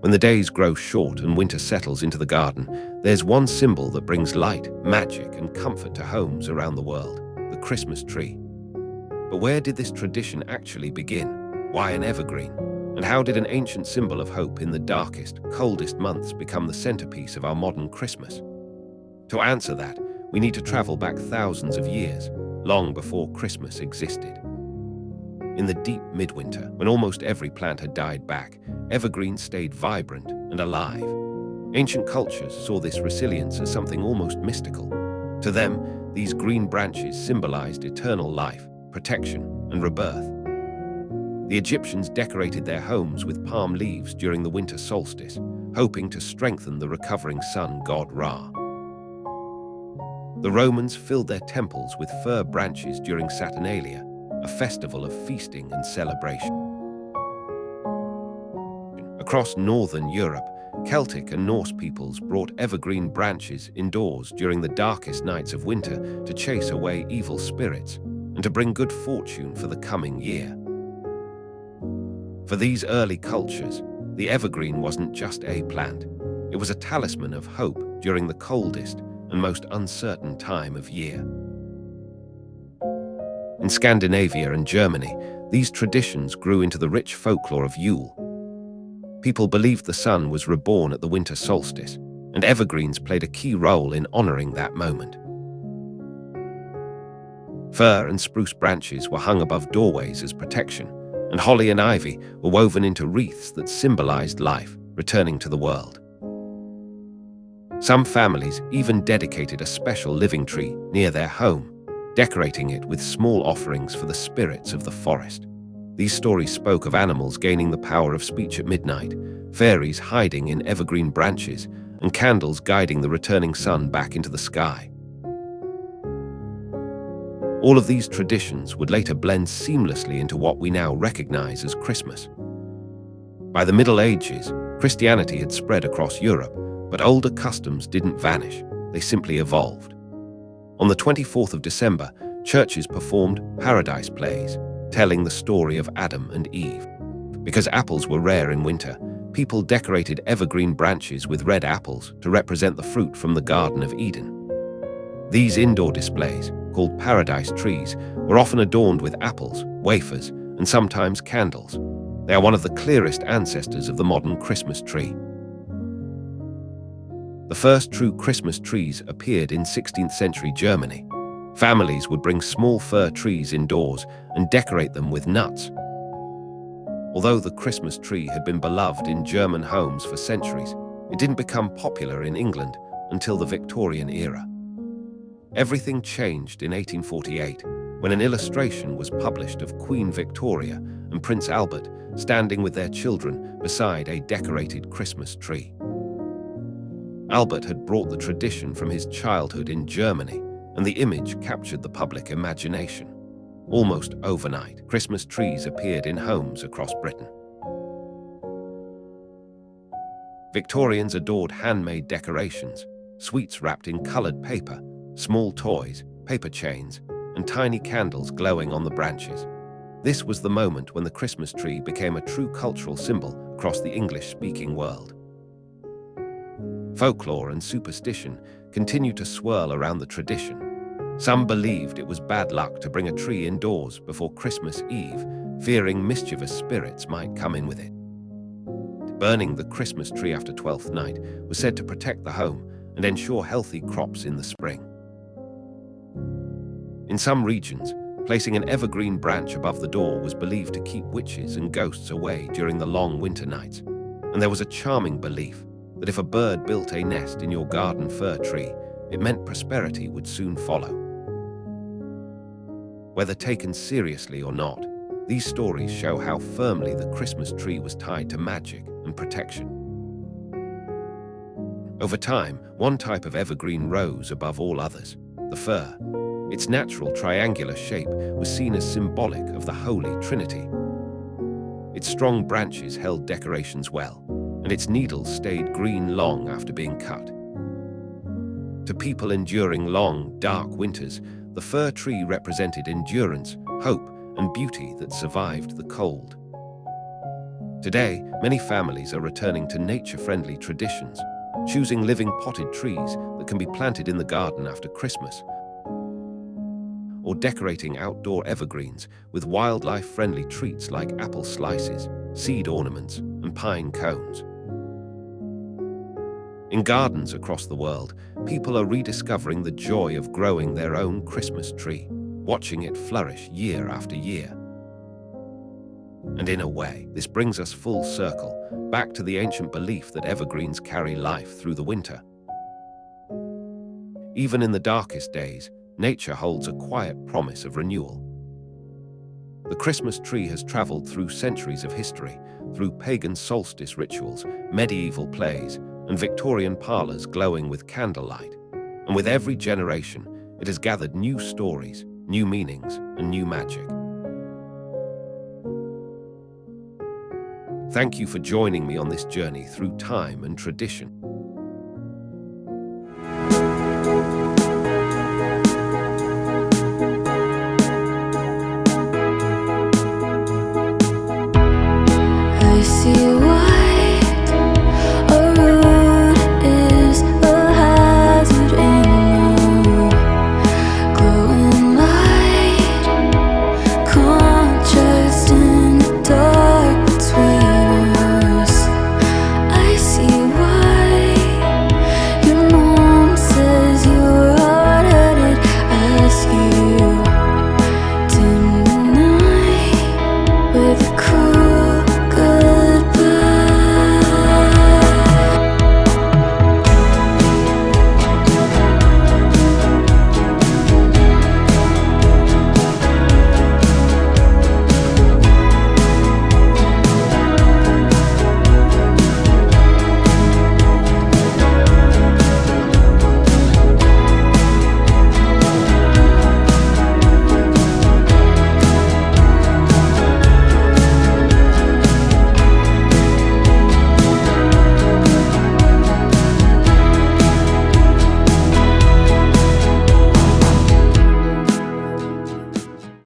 When the days grow short and winter settles into the garden, there's one symbol that brings light, magic, and comfort to homes around the world: the Christmas tree. But where did this tradition actually begin? Why an evergreen? And how did an ancient symbol of hope in the darkest, coldest months become the centerpiece of our modern Christmas? To answer that, we need to travel back thousands of years, long before Christmas existed. In the deep midwinter, when almost every plant had died back, evergreens stayed vibrant and alive. Ancient cultures saw this resilience as something almost mystical. To them, these green branches symbolized eternal life, protection, and rebirth. The Egyptians decorated their homes with palm leaves during the winter solstice, hoping to strengthen the recovering sun god Ra. The Romans filled their temples with fir branches during Saturnalia, a festival of feasting and celebration. Across northern Europe, Celtic and Norse peoples brought evergreen branches indoors during the darkest nights of winter to chase away evil spirits and to bring good fortune for the coming year. For these early cultures, the evergreen wasn't just a plant. It was a talisman of hope during the coldest and most uncertain time of year. In Scandinavia and Germany, these traditions grew into the rich folklore of Yule. People believed the sun was reborn at the winter solstice, and evergreens played a key role in honoring that moment. Fir and spruce branches were hung above doorways as protection, and holly and ivy were woven into wreaths that symbolized life returning to the world. Some families even dedicated a special living tree near their home, decorating it with small offerings for the spirits of the forest. These stories spoke of animals gaining the power of speech at midnight, fairies hiding in evergreen branches, and candles guiding the returning sun back into the sky. All of these traditions would later blend seamlessly into what we now recognize as Christmas. By the Middle Ages, Christianity had spread across Europe, but older customs didn't vanish, they simply evolved. On the 24th of December, churches performed paradise plays, telling the story of Adam and Eve. Because apples were rare in winter, people decorated evergreen branches with red apples to represent the fruit from the Garden of Eden. These indoor displays, called paradise trees, were often adorned with apples, wafers, and sometimes candles. They are one of the clearest ancestors of the modern Christmas tree. The first true Christmas trees appeared in 16th century Germany. Families would bring small fir trees indoors and decorate them with nuts. Although the Christmas tree had been beloved in German homes for centuries, it didn't become popular in England until the Victorian era. Everything changed in 1848, when an illustration was published of Queen Victoria and Prince Albert standing with their children beside a decorated Christmas tree. Albert had brought the tradition from his childhood in Germany, and the image captured the public imagination. Almost overnight, Christmas trees appeared in homes across Britain. Victorians adored handmade decorations, sweets wrapped in colored paper, small toys, paper chains, and tiny candles glowing on the branches. This was the moment when the Christmas tree became a true cultural symbol across the English-speaking world. Folklore and superstition continued to swirl around the tradition. Some believed it was bad luck to bring a tree indoors before Christmas Eve, fearing mischievous spirits might come in with it. Burning the Christmas tree after Twelfth Night was said to protect the home and ensure healthy crops in the spring. In some regions, placing an evergreen branch above the door was believed to keep witches and ghosts away during the long winter nights, and there was a charming belief that if a bird built a nest in your garden fir tree, it meant prosperity would soon follow. Whether taken seriously or not, these stories show how firmly the Christmas tree was tied to magic and protection. Over time, one type of evergreen rose above all others, the fir. Its natural triangular shape was seen as symbolic of the Holy Trinity. Its strong branches held decorations well, and its needles stayed green long after being cut. To people enduring long, dark winters, the fir tree represented endurance, hope, and beauty that survived the cold. Today, many families are returning to nature-friendly traditions, choosing living potted trees that can be planted in the garden after Christmas, or decorating outdoor evergreens with wildlife-friendly treats like apple slices, seed ornaments, and pine cones. In gardens across the world, people are rediscovering the joy of growing their own Christmas tree, watching it flourish year after year. And in a way, this brings us full circle, back to the ancient belief that evergreens carry life through the winter. Even in the darkest days, nature holds a quiet promise of renewal. The Christmas tree has traveled through centuries of history, through pagan solstice rituals, medieval plays, and Victorian parlors glowing with candlelight. And with every generation, it has gathered new stories, new meanings, and new magic. Thank you for joining me on this journey through time and tradition.